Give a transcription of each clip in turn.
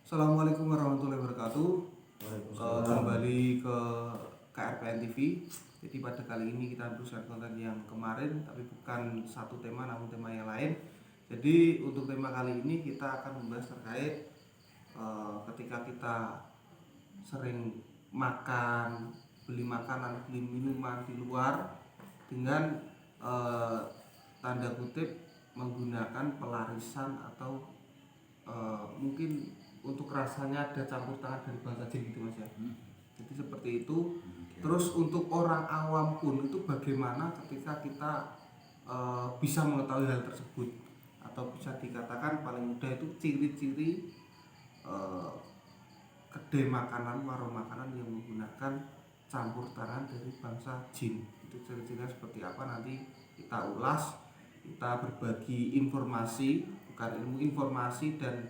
Assalamualaikum warahmatullahi wabarakatuh. Waalaikumsalam. Kembali ke KRPN TV. Jadi pada kali ini kita berusaha konten yang kemarin, tapi bukan satu tema namun tema yang lain. Jadi untuk tema kali ini kita akan membahas terkait ketika kita sering makan, beli makanan, beli minuman di luar dengan tanda kutip menggunakan pelarisan atau mungkin untuk rasanya ada campur tangan dari bangsa jin gitu mas ya. Jadi seperti itu. Terus untuk orang awam pun itu bagaimana ketika kita bisa mengetahui hal tersebut, atau bisa dikatakan paling mudah itu ciri-ciri kedai makanan, warung makanan yang menggunakan campur tangan dari bangsa jin. Itu ciri-cirinya seperti apa, nanti kita ulas, kita berbagi informasi, bukan ilmu, informasi dan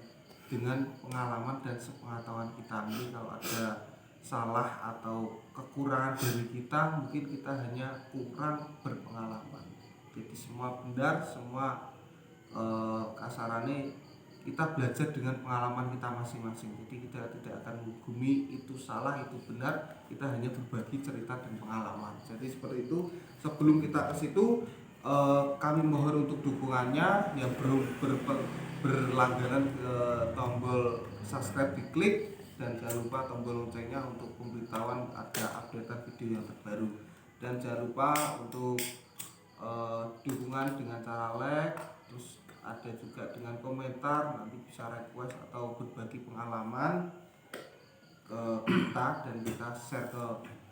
dengan pengalaman dan sepengetahuan kita. Nanti kalau ada salah atau kekurangan dari kita, mungkin kita hanya kurang berpengalaman. Jadi semua benar, semua kasarannya kita belajar dengan pengalaman kita masing-masing. Jadi kita tidak akan menghukumi itu salah, itu benar, kita hanya berbagi cerita dan pengalaman. Jadi seperti itu. Sebelum kita ke situ, kami mohon untuk dukungannya, yang berlangganan ke tombol subscribe diklik, dan jangan lupa tombol loncengnya untuk pemberitahuan ada updatean video yang terbaru. Dan jangan lupa untuk dukungan dengan cara like, terus ada juga dengan komentar, nanti bisa request atau berbagi pengalaman ke kita dan kita share ke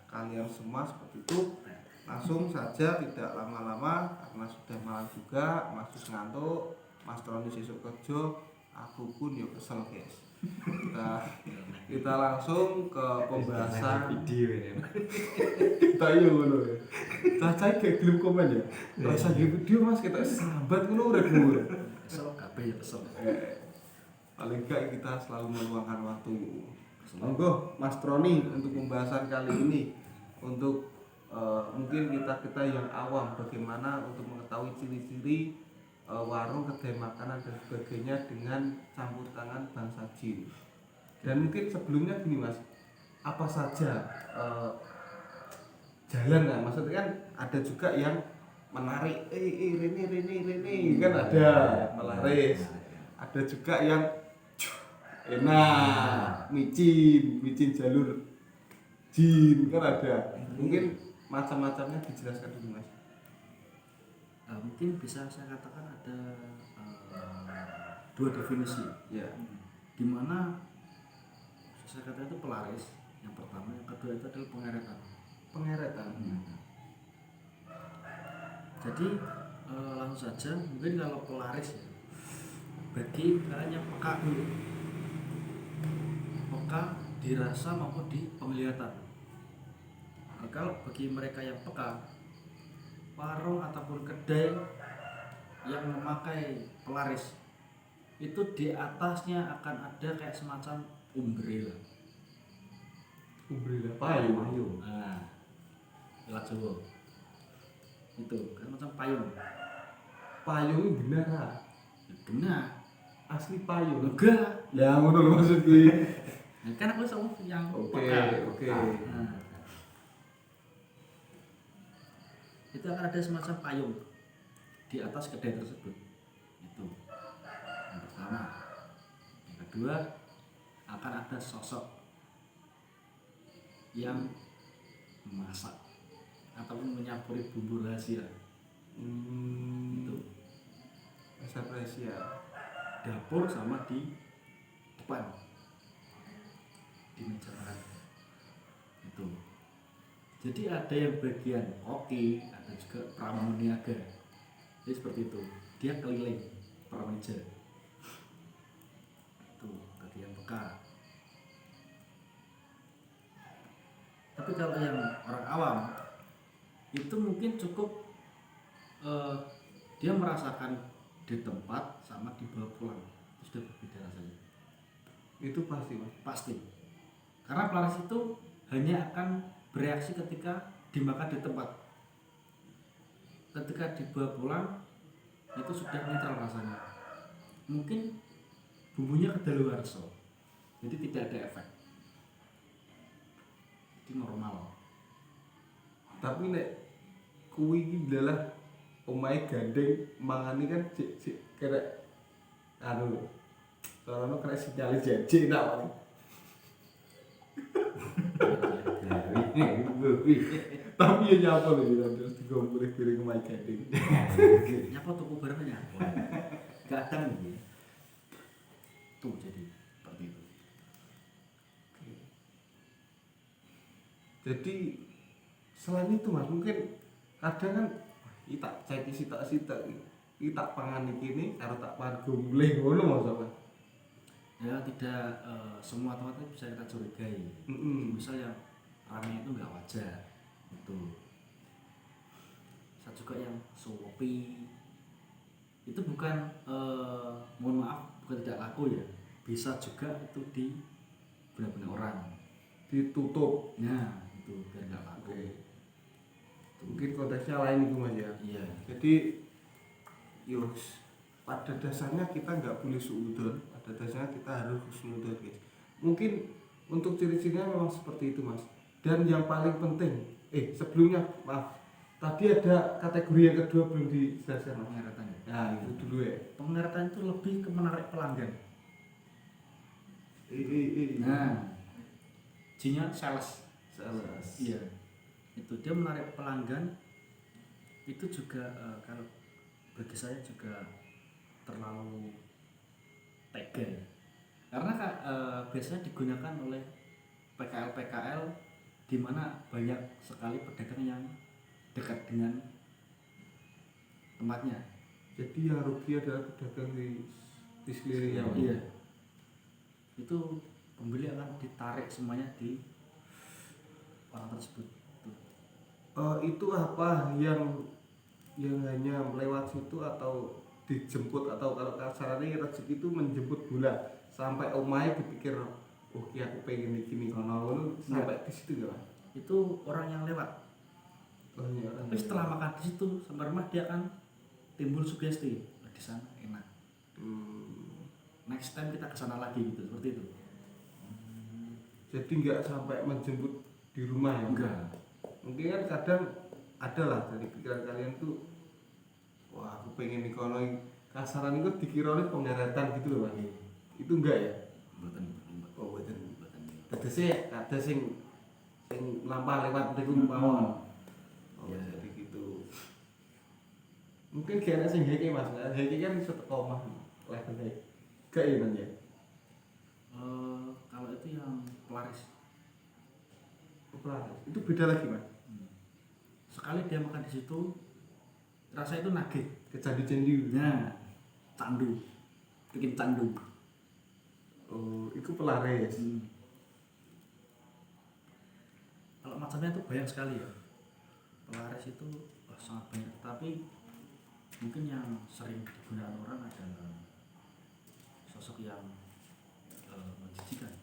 kalian semua. Seperti itu. Langsung saja, tidak lama-lama karena sudah malam juga, Mas Sus ngantuk, Mas Troni sesuk kerja, aku pun yuk kesel guys. Kita langsung ke pembahasan video ini. kita iya ngono ya. Cacai kayak film komen ya. Rasa video mas kita sambat ngono urip ngono. Kesel kabeh ya kesel. Paling gak kita selalu meluangkan waktu. Monggo Mas Troni untuk pembahasan kali ini, untuk mungkin kita yang awam, bagaimana untuk mengetahui ciri-ciri warung, kedai makanan dan sebagainya dengan campur tangan bangsa jin. Dan mungkin sebelumnya gini mas, apa saja jalan kan, maksudnya kan ada juga yang menarik, ini kan ada melaris, ada juga yang enak, micin jalur jin kan ada. Mungkin macam-macamnya dijelaskan dulu mas. Mungkin bisa saya katakan ada dua definisi Ya. Dimana saya katakan itu pelaris yang pertama, yang kedua itu adalah pengeretan. Jadi langsung saja, mungkin kalau pelaris ya, bagi kalian yang peka dulu, peka dirasa maupun di penglihatan. Kalau bagi mereka yang peka, warung ataupun kedai yang memakai pelaris itu di atasnya akan ada kayak semacam umbrella Payung. Nah, ilat Jawa itu kan macam payung. Payung benar. Benar. Asli payung. Enggak. Ya ngono lho maksudnya. Kan aku sama yang Oke. Nah, itu akan ada semacam payung di atas kedai tersebut. Itu yang pertama. Yang kedua, akan ada sosok yang memasak ataupun menyampuri bumbu rahasia. Itu Bahasa rahasia. dapur sama di depan di meja makan. Itu. Jadi ada yang bagian koki, ada juga pramaniaga. Jadi seperti itu. Dia keliling per meja. Itu bagi yang peka. Tapi kalau yang orang awam itu mungkin cukup dia merasakan di tempat sama dibawa pulang, itu sudah berbeda rasanya. Itu pasti mas. Pasti. Karena pelaris itu hanya akan bereaksi ketika dimakan di tempat. Ketika dibawa pulang itu sudah netral rasanya. Mungkin bumbunya kedaluarsa. jadi tidak ada efek, jadi normal. Tapi nek kuwi iki adalah omahe gandeng mangane kan cek kena anu soalnya kena sinyal jeje nak paling. Tapi ya nyapa lho ya terus digompol piring omahe gandeng. Nyapa tuku barang nyapa kadang gitu tuh, jadi seperti itu. Jadi selain itu mas mungkin kadang kan iki tak cek sitak iki tak pangan iki ini karo tak pangan gombleng ngono mas apa? Ya tidak semua tempat itu bisa kita curigai. Misal yang ramai itu nggak wajar itu. Saya juga yang Shopee itu bukan mohon maaf bukan tidak laku ya, bisa juga itu di benar-benar orang Ditutup. nah itu biar nggak laku. Mungkin konteksnya lain itu mas ya. Iya. Jadi yus pada dasarnya kita nggak boleh suudon, pada dasarnya kita harus husnudon guys. Mungkin untuk ciri-cirinya memang seperti itu mas. Dan yang paling penting, sebelumnya maaf, tadi ada kategori yang kedua belum dijelaskan mas. Pengertian ya. Nah itu dulu ya. Pengertian itu lebih ke menarik pelanggan. Nah, J-nya sales. iya. Itu dia menarik pelanggan. Itu juga kalau bagi saya juga terlalu tega ya. Karena biasanya digunakan oleh PKL di mana banyak sekali pedagang yang dekat dengan tempatnya. Jadi yang rugi adalah pedagang di sekelilingnya. Iya. Itu pembeli akan ditarik semuanya di orang tersebut. Itu apa yang hanya melewat situ atau dijemput atau kalau kasarnya rezeki itu menjemput bola sampai omai dipikir oh ya aku pengen gini kono sampai di situ enggak? Itu orang yang lewat. Oh iya. Tapi setelah makan di situ sampai rumah dia akan timbul sugesti di sana enak. Next time kita ke sana lagi gitu seperti itu. Jadi enggak sampai menjemput di rumah ya? Enggak. Mungkin kan kadang ada lah dari pikiran kalian tuh wah aku pengen di kono kasaran itu dikira oleh penggaratan gitu loh Pak. Itu enggak ya? Mboten. Oh betul. Tegese ada sing lampah lewat mriku mawon. Oh Ya. jadi gitu. Mungkin kayaknya sing heke Mas. Heke kan iso teko omah levelnya. Gak ya Mas ya? Kalau itu yang pelaris. Itu beda lagi Mas. Sekali dia makan di situ rasa itu nagih. Kecandu-candu. Nah, candu. Bikin candu. Oh, itu pelaris. Kalau macamnya itu banyak sekali ya. Pelaris itu sangat banyak, tapi mungkin yang sering digunakan orang adalah sosok yang menjijikan.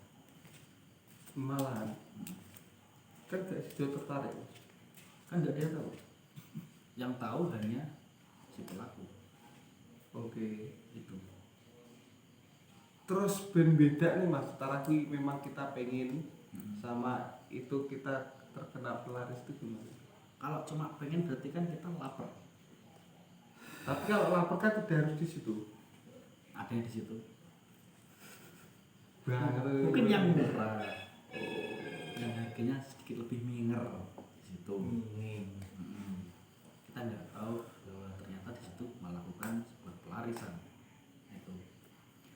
Malahan kan gak sih tertarik Mas. Kan nggak dia tahu. Yang tahu hanya si pelaku. Oke. Itu. Terus ben beda nih Mas, setara kui memang kita pengen sama itu kita terkena pelaris itu gimana? Kalau cuma pengen berarti kan kita lapar. Tapi kalau lapar kan tidak harus di situ. Ada yang di situ. Banget. Mungkin yang murah. Yang harganya sedikit lebih minger di situ. Kita nggak tahu bahwa ternyata di situ melakukan sebuah pelarisan. Itu.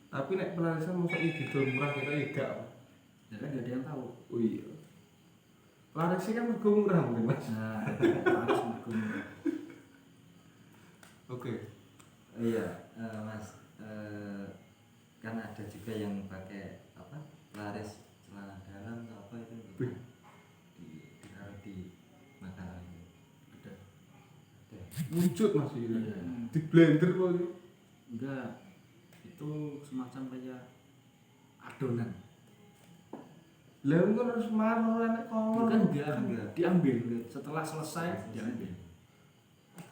Tapi nek pelarisan masa didol murah kita ya gak. Ya kan nggak ada yang tahu. Oh iya. Pelaris sih kan mergo murah mungkin Mas. Nah, pelaris murah. Oke. Iya, Mas. Kan ada juga yang pakai apa? Pelaris celana dalam atau apa itu? Wih. Ditaruh di makanan. Ada. Wujud Mas ini. Iya. Di blender kok itu. Enggak. Itu semacam kayak adonan. Lah kan harus marah nek kolor. Bukan enggak. Diambil setelah selesai diambil.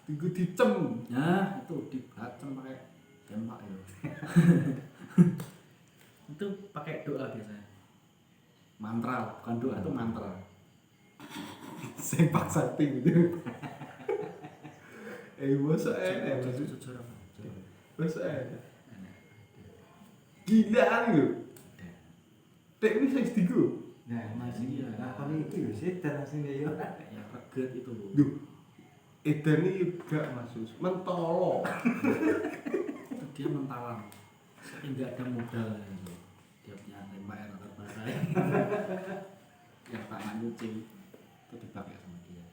Tinggu dicem. Nah, itu dibacem pakai tempak ya. itu pakai doa biasanya. Mantra, bukan doa, itu mantra. Sing paksa ting gitu. Masa enak Mas. Jujur apa? Masa enak. Gila lho. Tek wis digo. Nah, Masih ya. lakoni itu ya sedan asline yo. Ya reget itu. Duh. Edan iki gak Mas, mentolo. Itu dia mentalang. Tapi nggak ada modal gitu. Dia punya tembak air terbarai. Yang tangan kucing itu dipakai sama dia.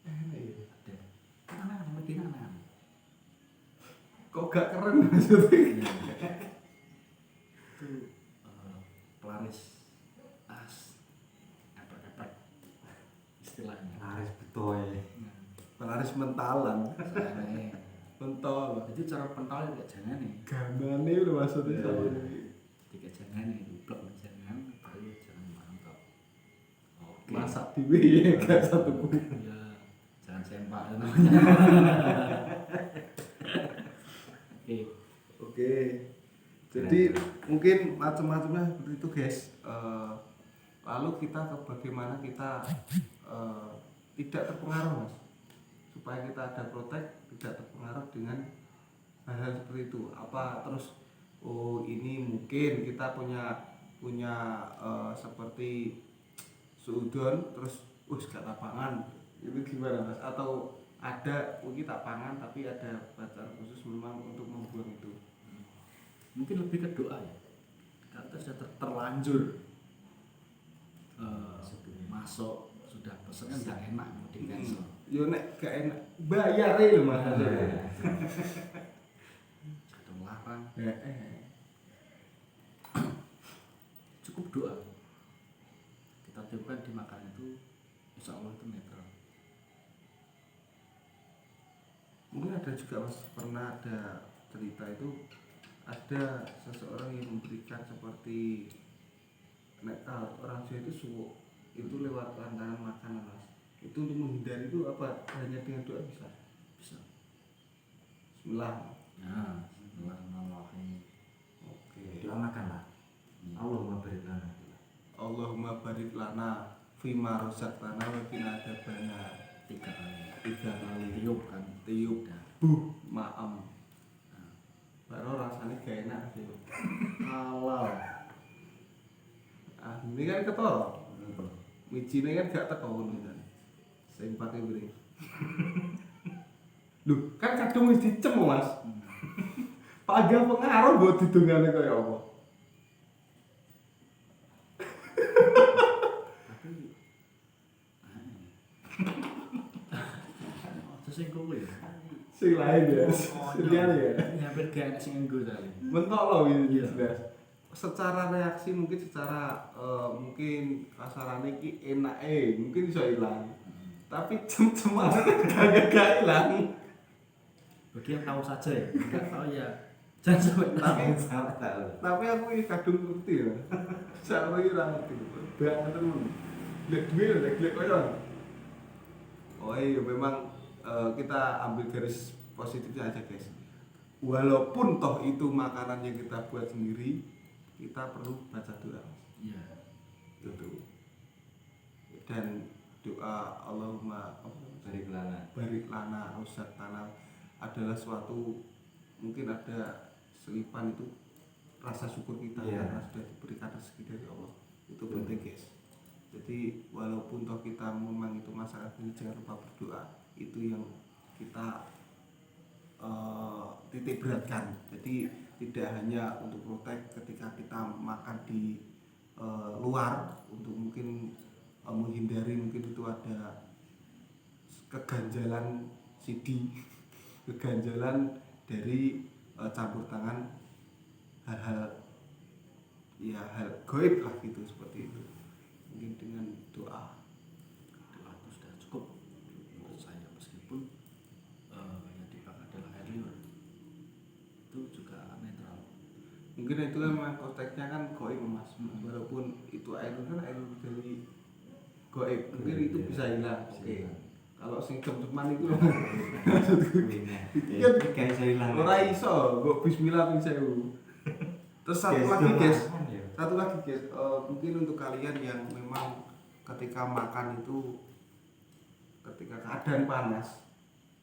Ada. Anak lebih anak. Kok gak keren maksudnya? Itu pelaris as efek-efek istilahnya. Laris betoy. Pelaris mentalan. Saya Mentol. jadi cara pentol kayak jangan nih. Gamane udah maksudnya sama ini. Tiga jangan nih, blok jangan, baru jangan mantap. Oke. Masak di gak satu ku. Ya, jangan sempak namanya. Oke. Oke. Jadi mungkin macam-macamnya seperti itu guys. Lalu kita ke bagaimana kita tidak terpengaruh Mas. Supaya kita ada protek tidak terpengaruh dengan hal-hal seperti itu. Apa terus oh ini mungkin kita punya seperti suudon terus gak lapangan itu gimana Mas? Atau ada kita pangan tapi ada bacaan khusus memang untuk membuang itu. Mungkin lebih ke doa ya. Karena kita sudah terlanjur masuk sudah pesen kan nggak enak mau di cancel. Yo nek gak enak bayar lho Mas. Sudah melarang. Cukup doa. Kita tiupkan di makan itu, insya Allah itu netral. Mungkin ada juga Mas pernah ada cerita itu ada seseorang yang memberikan seperti nek orang Jawa itu suwuk itu lewat lantaran makanan Mas. Itu untuk menghindari itu apa hanya dengan doa bisa? Bisa. Bismillah. Nah, Bismillahirrahmanirrahim. Oke. Doa makan lah. Allahumma barik lana. Allahumma barik lana fima razaqtana wa qina adzabannar. 3 kali. 3 kali Tiup kan. tiup Udah. maam. Baru rasanya gak enak sih. Halal. Ini kan ketoro. Mijine kan gak teko ngono kan. Sing pake beri. Loh, kan kadung wis dicem Mas. Paga pengaruh mbok didongane kaya apa? Tapi itu sing kuwi. Sing lain ya. Sediane ya. Hampir gak enak sing nggo tadi. Mentok loh ini Iya. jelas. Secara reaksi mungkin secara mungkin kasarane iki enake mungkin iso ilang. Tapi cem-ceman gak ilang. Bagi yang tahu saja ya, enggak tahu ya jangan sampai tahu. Salah tahu. Tapi aku ini kadung ngerti ya. Saya ini ora ngerti. Banget temen. Lek duwe lek koyo. Oh iya memang kita ambil garis positifnya aja guys. Walaupun toh itu makanan yang kita buat sendiri, kita perlu baca doa. Iya. Gitu. Dan doa Allahumma Barik lana. barik lana rusat tanah adalah suatu mungkin ada selipan itu rasa syukur kita karena sudah diberikan rezeki dari Allah. Itu penting guys. Jadi walaupun toh kita memang itu masalah ini jangan lupa berdoa. Itu yang kita titik beratkan. Jadi tidak hanya untuk protek ketika kita makan di luar untuk mungkin menghindari mungkin itu ada keganjalan CD, keganjalan dari campur tangan hal-hal ya hal gaib lah gitu seperti itu. Mungkin dengan doa. Doa itu sudah cukup menurut saya meskipun yang dipakai adalah air liur. Itu juga netral. Mungkin itu kan memang konteksnya kan gaib Mas. Walaupun itu air kan air dari gaib, mungkin itu bisa hilang. Oke. Kalau sing cem-ceman itu maksudku Ini kan kayak saya hilang. ora iso, kok bismillah ping 1000. Terus satu Guys, lagi guys, kemangan ya? mungkin untuk kalian yang memang ketika makan itu ketika keadaan panas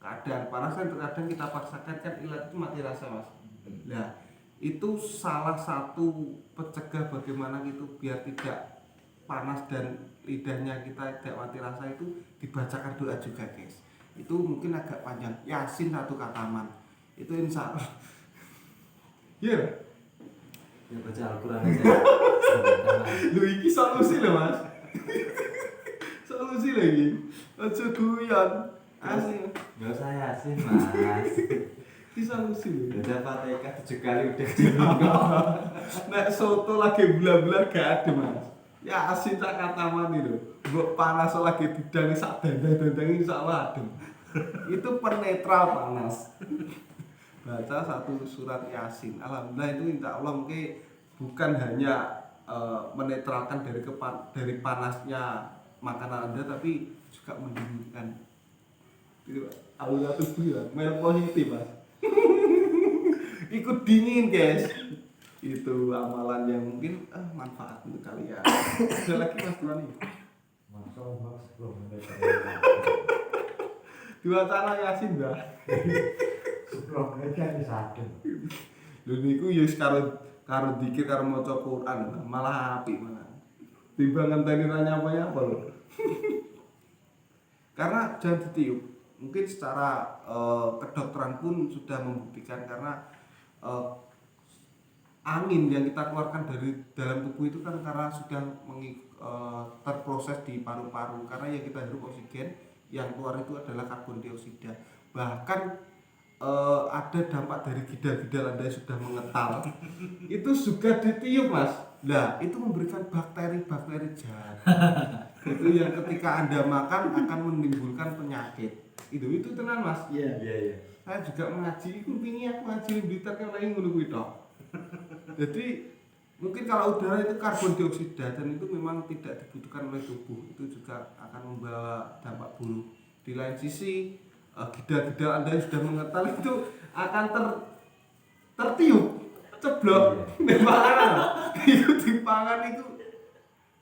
kan terkadang kita paksakan kan ilat itu mati rasa mas. Nah itu salah satu pencegah bagaimana itu biar tidak panas dan lidahnya kita tidak mati rasa itu dibacakan doa juga guys. Itu mungkin agak panjang, Yasin satu kataman itu insya Allah. Ya Ya baca Al-Quran aja. lu iki solusi loh mas. Solusi lagi aja guyon asli Gak usah Yasin mas. ini solusi loh. Baca Fatihah 7 kali udah jenuh. Nek soto lagi bula-bula gak ada mas. Ya asin tak kata mani loh. Mbok panas lagi didang sak dandang-dandang insyaallah adem. Itu penetral panas. Baca satu surat Yasin. Alhamdulillah itu insya Allah mungkin bukan hanya menetralkan dari panasnya makanan Anda tapi juga mendinginkan. Itu alur tubuh ya, main positif mas. Ikut dingin guys. Itu amalan yang mungkin manfaat untuk kalian. Ada lagi mas Tuani? Dua cara Yasin dah. Lho niku ya karo dikir karo maca Quran malah apik malah. Timbang ngenteni apa lho. Karena jangan ditiup. Mungkin secara kedokteran pun sudah membuktikan karena angin yang kita keluarkan dari dalam tubuh itu kan karena sudah terproses di paru-paru karena yang kita hirup oksigen yang keluar itu adalah karbon dioksida. Bahkan ada dampak dari gidal-gidal Anda yang sudah mengetal itu juga ditiup mas. Nah itu memberikan bakteri-bakteri jahat itu yang ketika Anda makan akan menimbulkan penyakit itu tenan mas. Iya. Iya. Saya juga mengaji, kupingnya aku ngaji Blitar kan lagi ngono kuwi tok. Jadi mungkin kalau udara itu karbon dioksida dan itu memang tidak dibutuhkan oleh tubuh, itu juga akan membawa dampak buruk. Di lain sisi gidal-gidal Anda yang sudah mengetal itu akan tertiup, ceblok, dipangan. Itu dipangan itu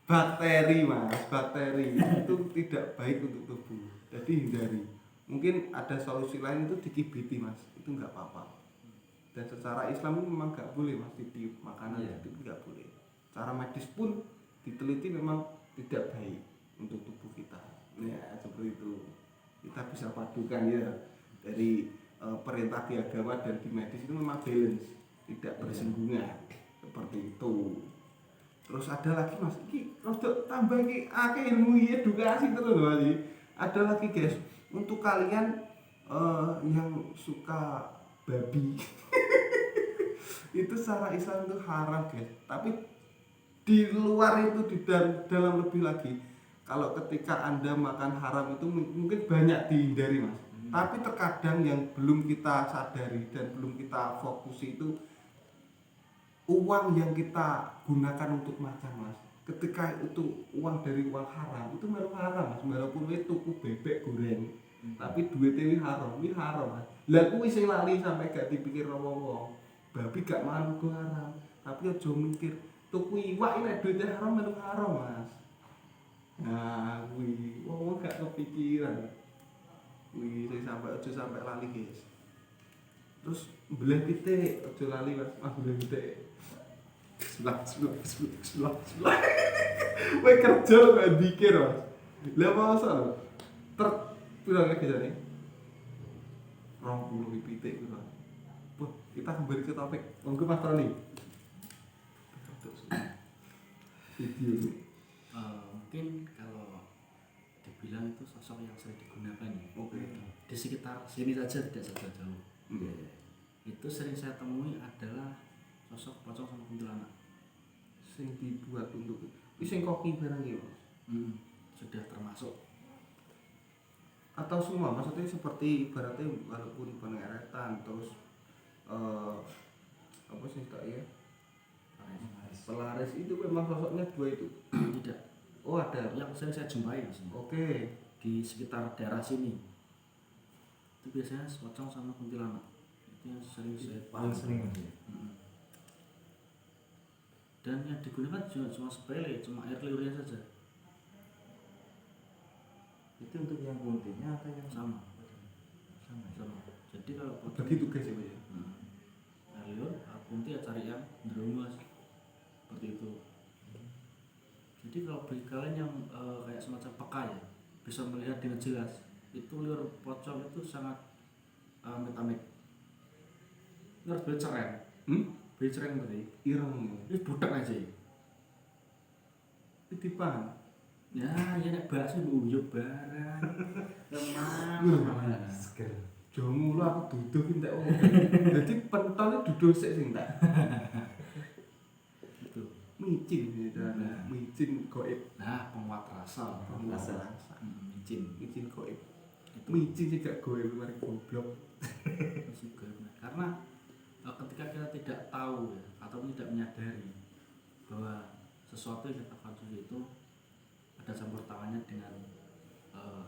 bakteri mas, bakteri itu tidak baik untuk tubuh. Jadi hindari. Mungkin ada solusi lain itu dikibiti mas, itu nggak apa-apa. Dan secara Islam itu memang nggak boleh mas ditiup makanan itu nggak boleh. Cara medis pun diteliti memang tidak baik untuk tubuh kita. Ya seperti itu kita bisa padukan ya dari perintah di agama dan di medis itu memang balance, tidak bersinggungan seperti itu. Terus ada lagi mas, ini untuk tambah ini ilmu edukasi terus mas. Ada lagi guys. Untuk kalian yang suka babi itu secara Islam itu haram guys. Tapi di luar itu di dalam lebih lagi kalau ketika Anda makan haram itu mungkin banyak dihindari mas. Tapi terkadang yang belum kita sadari dan belum kita fokusi itu uang yang kita gunakan untuk makan mas. Ketika itu uang dari uang haram itu memang haram mas. Walaupun itu tuku bebek goreng tapi duitnya ini haram mas. Lah kuwi sing lali sampai gak dipikir wong-wong. Babi gak mangan uga haram, tapi aja mikir tuku iwak nek duitnya haram memang haram mas. Nah kuwi wong gak kepikiran. Kuwi sing aja sampai lali guys. Terus belah pitik aja lali mas. Belah pitik. Sebelah. Woi kerja kok dikir mas. Lah masa pirang biasanya 20 pitik gitu. Wah, kita kembali ke topik. Monggo Mas Roni. Video ini. Mungkin kalau dibilang itu sosok yang sering digunakan ya. Oke. Di sekitar sini saja tidak jauh. Itu sering saya temui adalah sosok pocong sama kuntilanak. Sing dibuat untuk sing koki barang ya Mas. Sudah termasuk Atau semua maksudnya seperti ibaratnya walaupun pengeretan terus apa sih tak ya pelaris itu memang sosoknya dua itu tidak. oh ada Yang sering saya jumpai di sini. oke Di sekitar daerah sini itu biasanya pocong sama kuntilanak itu yang sering saya Paling sering ya. dan yang digunakan juga cuma sepele, cuma air liurnya saja. Itu untuk yang kuntinya atau yang Sama. sama ya? Sama. Jadi kalau bagi tugas ya Pak ya. air liur, kunti ya cari yang jerumus seperti itu. Jadi kalau bagi kalian yang kayak semacam peka ya, bisa melihat dengan jelas, itu liur pocong itu sangat amit-amit. Ini harus beli cereng. Beli cereng berarti. Ireng Ini budak aja. titipan. Ya, ya nek bakso uyuh barang. Wah, Seger. Jomu lu aku duduk entek wong. Dadi pentole duduk sik sing tak. Itu. Micin gitu. Micin goib. Nah, penguat rasa. Rasa. Micin. Micin goib. Itu Micin sih gak goib mari goblok. juga. Karena ketika kita tidak tahu ya, atau tidak menyadari bahwa sesuatu yang kita konsumsi itu ada campur tangannya dengan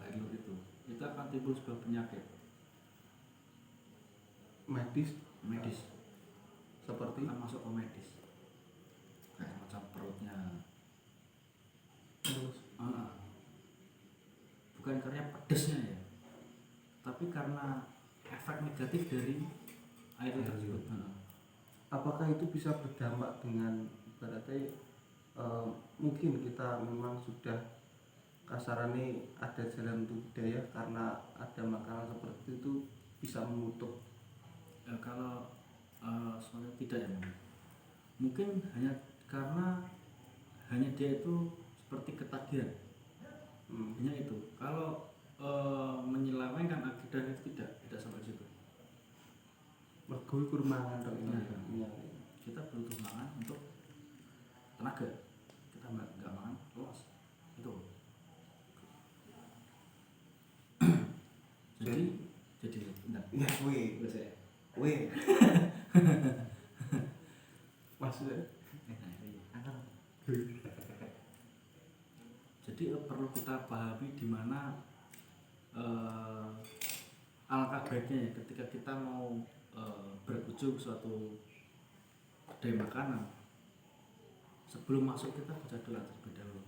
air liur itu akan timbul sebuah penyakit Medis seperti akan masuk ke medis, kayak macam perutnya terus bukan karena pedesnya ya, tapi karena efek negatif dari air liur tersebut. apakah itu bisa berdampak dengan berarti mungkin kita memang sudah kasarannya ada jalan untuk budaya karena ada makanan seperti itu bisa menutup Kalau sebenarnya tidak ya, mungkin hanya karena hanya dia itu seperti ketagihan, hanya itu. Kalau menyelewengkan akidah itu tidak sampai situ. mergo iku mangan tok ini. Iya. Kita butuh makan untuk tenaga, kita nggak makan loss itu. jadi enggak Ya kuwi, biasa ya. kuwi. Maksudnya Jadi perlu kita pahami di mana alangkah baiknya ya ketika kita mau berkunjung suatu kedai makanan, sebelum masuk kita baca doa terlebih dahulu.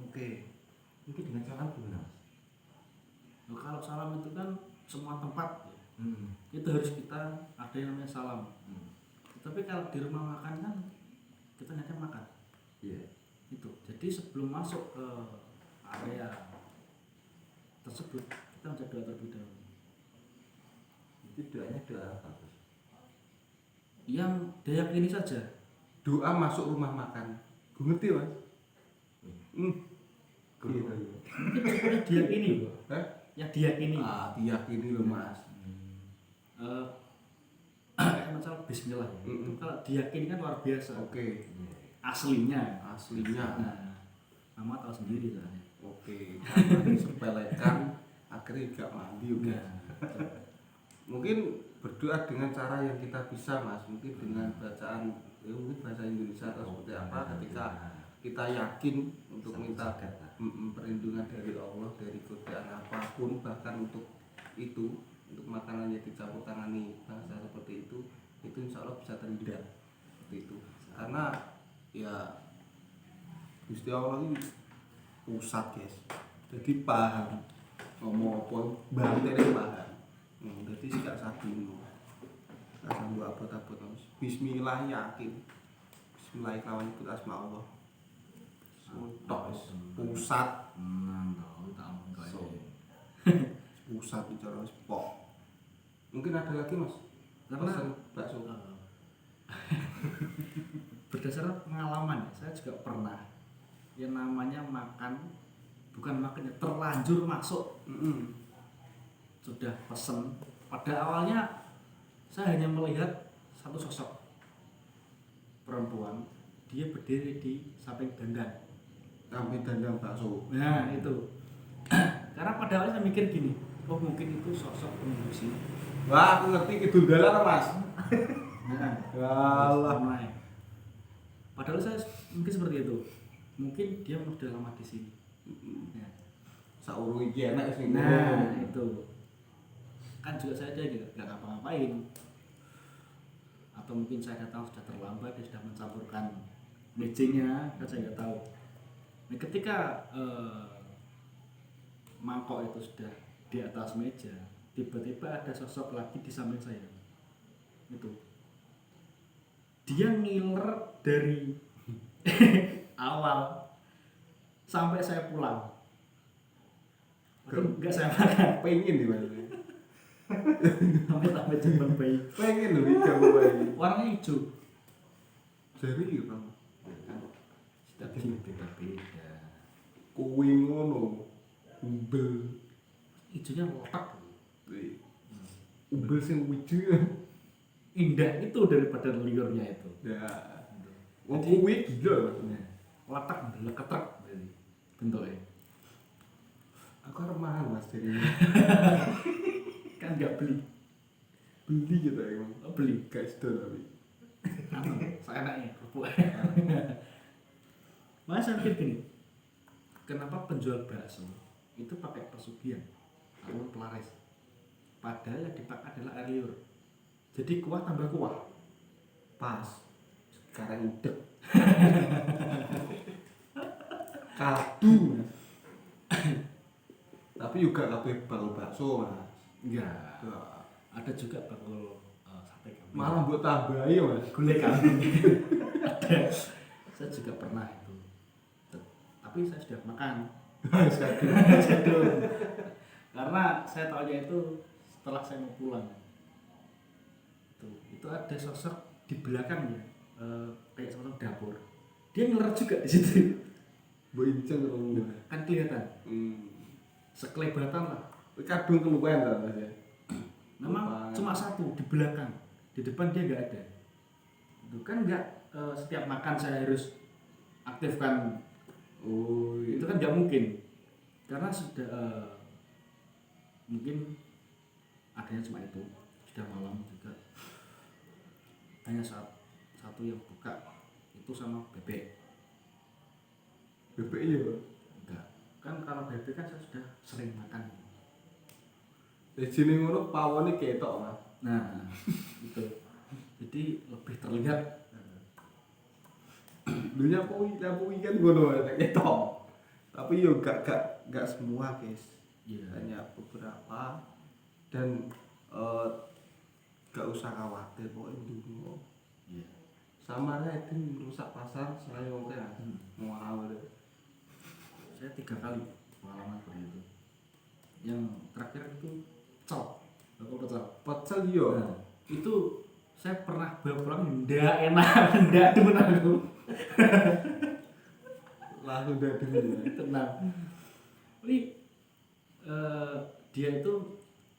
Oke. Mungkin dengan salam gimana? Nah, kalau salam itu kan semua tempat ya, itu harus kita ada yang namanya salam. Tapi kalau di rumah makan kan kita hanya makan. Iya. Itu. Jadi sebelum masuk ke area tersebut kita baca doa terlebih dahulu. Itu doanya doa apa? Yang diyakini saja. Doa masuk rumah makan. Gue ngerti, Mas. Gitu. Yang diyakini loh. Yang diyakini. Diyakini loh, Mas. Kayak macam bismillah ya. Itu kalau diyakini kan luar biasa. Oke. Aslinya. Aslinya. Mama tahu sendiri soalnya. Oke. Karena disepelekan akhirnya gak mandi juga. Mungkin berdoa dengan cara yang kita bisa, Mas. Mungkin dengan bacaan mungkin bahasa Indonesia atau seperti apa ketika kita yakin untuk minta perlindungan dari Allah dari godaan apapun, bahkan untuk itu, untuk makanan yang dicampur tangani bahasa seperti itu insya Allah bisa terhindar seperti itu. Karena ya Gusti Allah ini pusat, guys. Jadi paham ngomong apa bantere paham. Jadi gak sadino. Gak sanggup abot-abot, Mas. Bismillah yakin. Bismillah kawan ikut asma Allah. Tok pusat. Tahu tak So, pusat bicara spok. Mungkin ada lagi, Mas. Karena Pesen bakso. berdasarkan pengalaman ya, saya juga pernah yang namanya makan, bukan makan ya, terlanjur masuk. Sudah pesen, pada awalnya saya hanya melihat satu sosok perempuan, dia berdiri di samping dandang. Samping dandang bakso. Nah itu karena pada awalnya saya mikir gini, oh mungkin itu sosok pengungsi. Wah, aku ngerti kidul dalan, Mas. Nah, Alah. padahal saya mungkin seperti itu, mungkin dia sudah lama di sini. Ya. Saurung iki enak sing Nah itu kan juga saya aja nggak ngapa-ngapain, atau mungkin saya datang sudah terlambat, dia sudah mencampurkan mejanya kan saya nggak tahu. Nah, ketika mangkok itu sudah di atas meja, tiba-tiba ada sosok lagi di samping saya. Itu dia ngiler dari awal sampai saya pulang. Enggak saya makan. Pengen nih mas. Sampai jemput bayi. Pengen loh ikan bayi. Warnanya hijau. Serius bang. Kan setiap jenis beda-beda. Kuwi ngono. Umbel. Hijaunya letak. Umbel sing wijo. Indah itu daripada liurnya itu. Ya. Wong kuwi gila. Letak ketek bentuknya. Aku harus mahal mas dari ini. Kan nggak beli. Beli gitu emang. Oh, beli. Gak sedot tapi. Seenaknya kerupuk. Mas saya pikir gini, kenapa penjual bakso itu pakai pesugihan atau pelaris? Padahal yang dipakai adalah air liur. Jadi kuah tambah kuah. Pas. Sekarang udek. Kadu. Tapi juga kabeh bakul bakso mas. Enggak. Enggak. Ada juga bakul sate kambing. Malah buat tambahi ya mas. Gulai kambing. Ada. Saya juga pernah itu. Tapi saya sudah makan. Jadul. Karena saya tahunya itu setelah saya mau pulang. Itu ada sosok di belakangnya, kayak sosok dapur. Dia ngeler juga di situ. Boinceng kalau Kan kelihatan. Sekelebatan lah. kadung keluwen ta mas ya. Memang cuma satu di belakang, di depan dia nggak ada. Itu kan nggak setiap makan saya harus aktifkan. Oh Itu kan nggak mungkin, karena sudah mungkin adanya cuma itu, sudah malam juga. Hanya satu yang buka itu sama bebek. bebek iya Enggak, kan kalau bebek kan saya sudah sering makan. di sini ngono pawone ketok mas. Nah, itu. Jadi lebih terlihat. Dunia lampu kan ngono ketok. Tapi yo gak semua guys. Iya. Hanya beberapa dan gak usah khawatir pokoknya dulu. Iya. Sama aja itu rusak pasar selain oke lah. Wow. Saya 3 kali pengalaman seperti itu. Yang terakhir itu bakul pecel. Pecel yo. Nah, itu saya pernah bawa pulang ndak enak, ndak demen aku. Langsung dari dulu. Tenang. Ini dia itu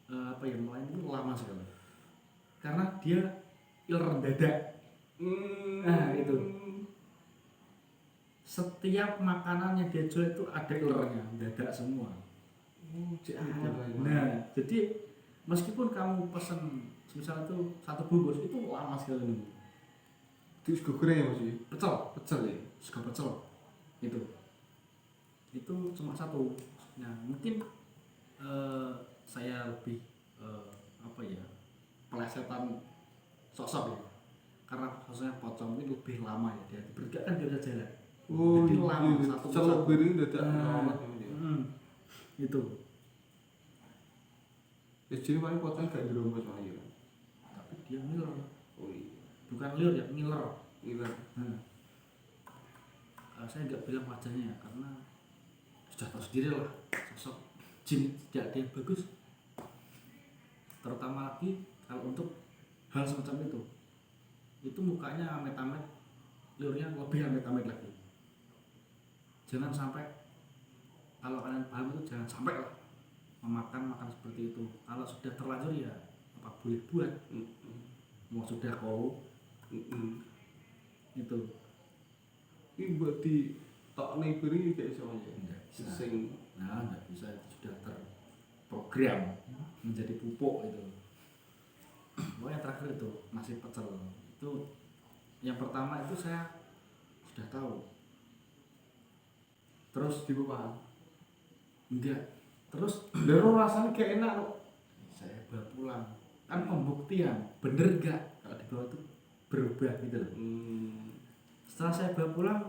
apa ya, mulai itu lama sekali. Karena dia iler mendadak. Nah, itu. Setiap makanan yang dia jual itu ada ilernya, mendadak semua. Nah, jadi meskipun kamu pesen misal itu 1 bungkus itu lama sekali nunggu. Itu sego goreng ya mas ya? Pecel ya? sego pecel itu cuma 1. Nah mungkin saya lebih apa ya, pelesetan sosok ya, karena sosoknya pocong ini lebih lama ya, dia bergerak kan dia bisa jalan. Oh Jadi iya, lama, satu celok persatu. piring dadak Nah, lama. itu. Ya jadi paling pocong gak dirombos mas ya. Tapi dia ngiler, Oh iya. bukan liur ya, ngiler. Iya. Saya nggak bilang wajahnya ya, karena sudah tahu sendiri lah sosok jin tidak ada yang bagus, terutama lagi kalau untuk hal semacam itu mukanya amit-amit, liurnya lebih amit-amit lagi. Jangan sampai, kalau kalian paham itu jangan sampai lah makan seperti itu. Kalau sudah terlanjur ya apa boleh buat, mau sudah kau itu Ini buat di tok nih piring kayak iso aja. enggak bisa. Sing Nah, enggak bisa, itu sudah terprogram menjadi pupuk itu. Pokoknya terakhir itu nasi pecel. Itu yang pertama itu saya sudah tahu. Terus dibuka. enggak. Terus Lero rasanya kayak enak loh. saya bawa pulang. Kan pembuktian, bener enggak kalau di bawah itu berubah gitu loh. Setelah saya bawa pulang,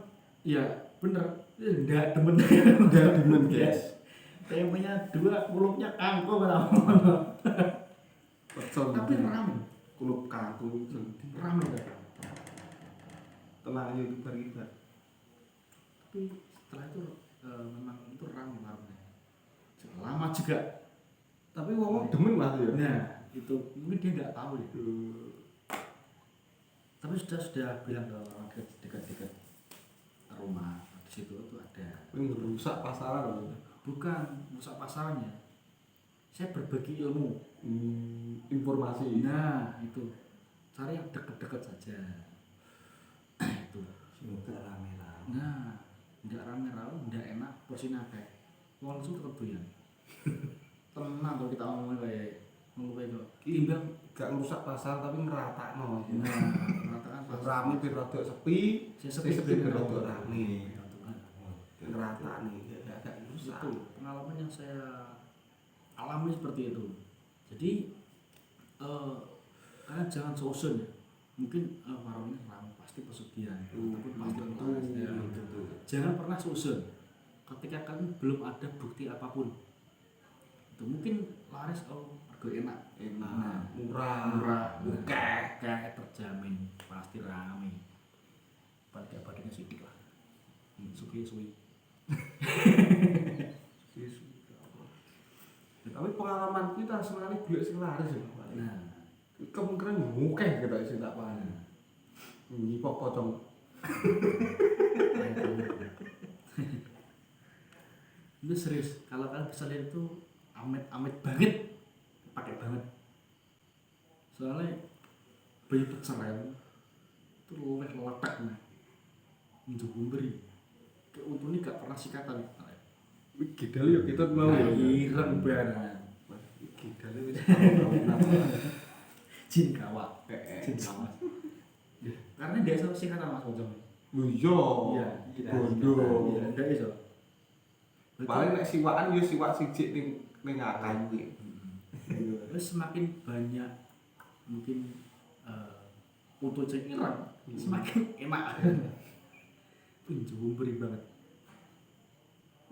ya bener, enggak demen. Udah demen guys. Tempenya 2, kulupnya kangkung kan. Pecel. Tapi rame, Kulup kangkung. rame kan. Tenang aja kibar-kibar. Tapi setelah itu memang itu rame warungnya. Lama juga. Tapi ngomong demen lah ya. Nah, itu mungkin dia nggak tahu ya. Tapi sudah bilang ke orang dekat-dekat rumah di situ itu ada. Ini merusak pasaran loh. Bukan rusak pasarannya. Saya berbagi ilmu. Informasi. Nah, itu cari yang dekat-dekat saja. Itu. Semoga rame-rame. Nah, nggak rame-rame, nggak enak, porsinya akeh. Wong langsung tetep doyan. Tenang kalau kita ngomongin kayak kok. Imbang Gak merusak pasar tapi meratakno. nah, mengatakan pas Rame bir rada sepi, si sepi sepi bir ben rada rame. rame. Ngeratani gak merusak. Itu pengalaman yang saya alami seperti itu. Jadi kalian jangan seusun ya. Mungkin warungnya ramai pasti pesugihan, ataupun pasti pelaris. Ya, gitu. Jangan pernah seusun. Ketika kalian belum ada bukti apapun, itu mungkin laris harga enak, Enak, murah, oke, kayak terjamin pasti rame. Paling badannya sedikit lah, suwi. Tapi pengalaman kita sekali beli sing laris ya. Nah, Kemungkinan oke kita sing tak paham. Ini kok pocong. itu serius. Kalau kalian bisa lihat itu amit banget, pakai banget. Soalnya bayi peceren itu luwih letak nih, menjadi beri. Kayak untungnya gak pernah sikatan. Gidal ya kita mau ya. Ireng banget. Gidal wis tahu. Jin kawat. Karena dia sama sikatan Mas Pocong. Iya. Bondo. Iya, ndak iso. Paling nek siwakan yo siwak siji ning akal kuwi. Terus semakin banyak mungkin untuk cek ireng semakin enak. Pinjau beri banget.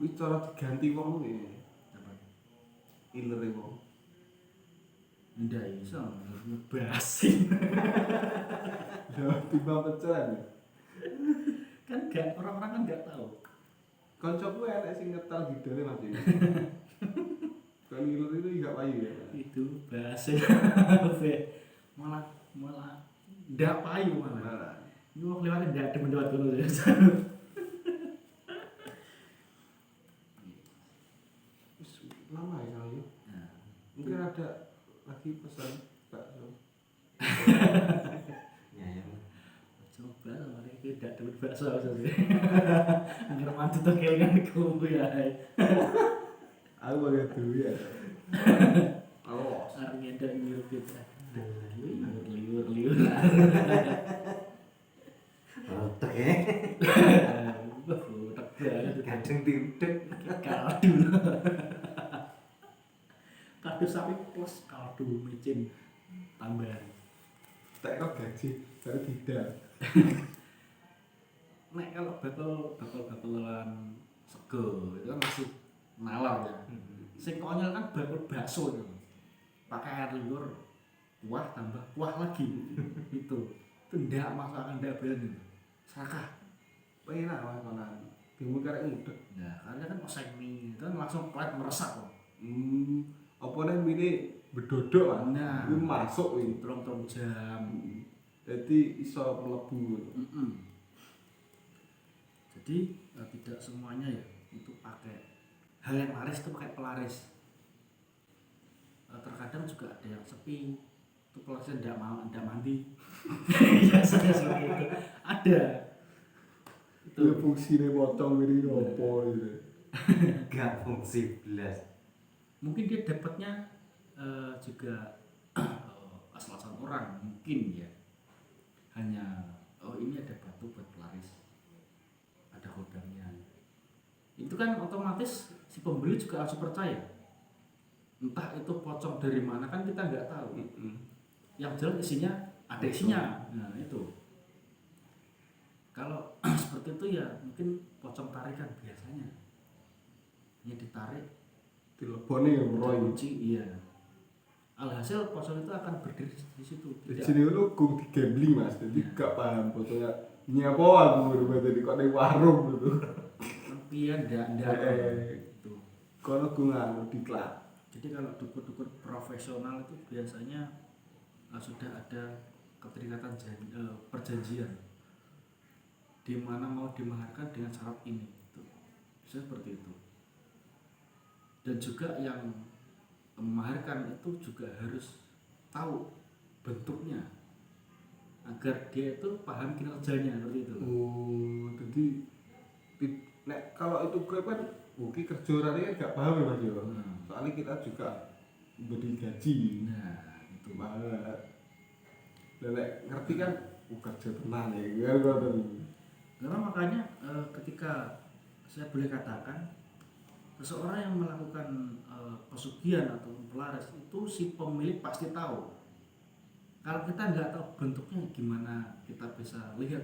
Wis cara diganti wong kuwi. Apa? Ilere wong. Ndak iso ngebasin. Ya timbang pecahan. Kan gak orang-orang kan gak tahu. Kancaku enek sing ngetal gidale Mas. Kan ilere itu enggak payu ya. Itu basin. malah ndak payu malah. Nah, Ini mau lewat ndak demen lewat dulu ya. wis lama ya kali. Nah, Mungkin ada lagi pesan bakso. Ya ya. coba sama dia tidak demen bakso saja. Angger mantu to kelingan ku ya. Aku bagian dulu ya. Awas. Arep ngedek ngirup kita. Liur. Otak ya. Utek banget. Kadang diudek. Kaldu. Kaldu sapi plus kaldu micin tambahan. Tak kok gaji, baru tidak. Nek kalau bakal-bakalan sego itu kan masih nalar ya. Sing konyol kan bakul bakso itu. Pakai air liur, kuah tambah kuah lagi. Itu ndak masakan ndak berani. Sakah. Penak Mas konan. Bingung karek ngudek. Nah, karena kan oseng mie itu kan langsung plat meresap kok. Apa nih mini bedodok lah. Nah. Kuwi masuk kuwi. Telung jam. Jadi iso mlebu. Jadi tidak semuanya ya itu pakai hal yang laris itu pakai pelaris. Terkadang juga ada yang sepi itu pelarisnya ndak mandi. Biasanya seperti itu ada. Itu fungsine pocong ini opo gitu. Gak fungsi belas. Mungkin dia dapatnya juga asal-asalan orang mungkin ya. Hanya ini ada batu buat pelaris. Ada hodangnya. Itu kan otomatis si pembeli juga langsung percaya. Entah itu pocong dari mana kan kita nggak tahu. Yang jelas isinya ada isinya. Nah itu. Kalau seperti itu ya mungkin pocong tarikan biasanya. Ya ditarik, dileboni roy. dikunci, iya. Alhasil pocong itu akan berdiri di situ. Di sini lu gung di gambling mas, jadi Ya. gak paham fotonya. Ini apa aku berubah jadi kok di warung gitu. Pian ndak itu. Kalau gue nganu diklat. Jadi kalau dukun-dukun profesional itu biasanya sudah ada keterikatan perjanjian di mana mau dimaharkan dengan syarat ini itu. Bisa seperti itu. Dan juga yang memaharkan itu juga harus tahu bentuknya agar dia itu paham kinerjanya seperti itu. Oh, jadi nek kalau itu gue kan mungkin kerja orangnya kan gak paham ya mas yo. Soalnya kita juga beri gaji. Nah, itu banget. Dan nek ngerti kan kerja tenang ya kan. karena makanya ketika saya boleh katakan seseorang yang melakukan pesugihan atau pelaris itu si pemilik pasti tahu. Kalau kita nggak tahu bentuknya gimana kita bisa lihat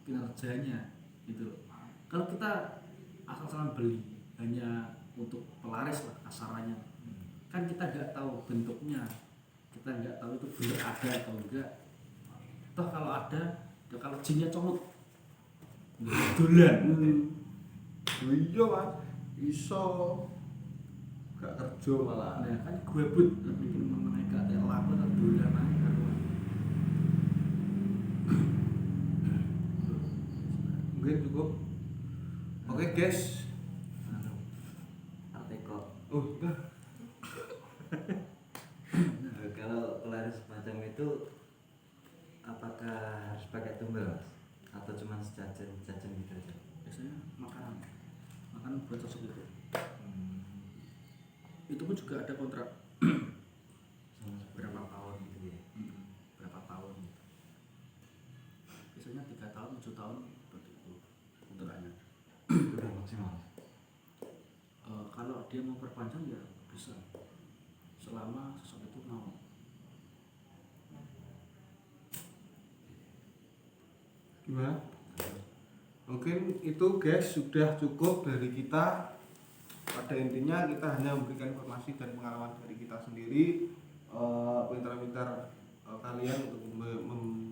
kinerjanya gitu loh. Kalau kita asal-asalan beli hanya untuk pelaris lah kasarannya, kan kita nggak tahu bentuknya, kita nggak tahu itu benar ada atau enggak. Toh kalau ada, ya kalau jinnya comot dolan. Iya mas, iso gak kerja malah. Nah kan gue but bikin mengenai gak ada laku atau dolan aja karuan. Mungkin cukup. Oke guys. Arteko. Udah. Kalau pelaris semacam itu apakah harus pakai tumbal mas? Atau cuma sejajan gitu aja? Biasanya makanan buat sosok itu. Itu pun juga ada kontrak Berapa tahun gitu ya? berapa tahun gitu. Biasanya 3 tahun 7 tahun seperti itu kontraknya. Udah maksimal. Kalau dia mau perpanjang ya bisa selama sosok itu mau. Gimana? Mungkin itu guys sudah cukup dari kita. Pada intinya kita hanya memberikan informasi dan pengalaman dari kita sendiri. Pintar-pintar kalian untuk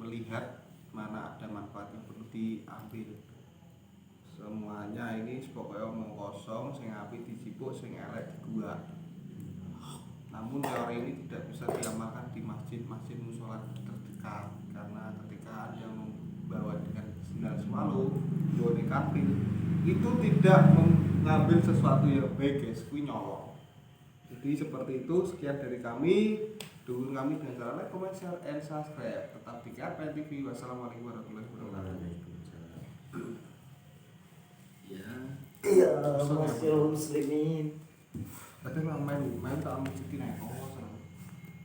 melihat mana ada manfaat yang perlu diambil. Semuanya ini pokoknya omong kosong, sing apik dicipuk, sing elek diguak. Namun teori ini tidak bisa diamalkan di masjid-masjid musola terdekat karena ketika Anda membawa dengan sendal semalu, boneka kantil, itu tidak mengambil sesuatu yang baik guys, kuwi nyolong. Jadi seperti itu, sekian dari kami. Dukung kami dengan cara like, comment, share, and subscribe. Tetap di KPN TV. Wassalamualaikum warahmatullahi wabarakatuh. Waalaikumsalam. Ya. Iya, muslimin. Tapi memang main tak mau cuti nek.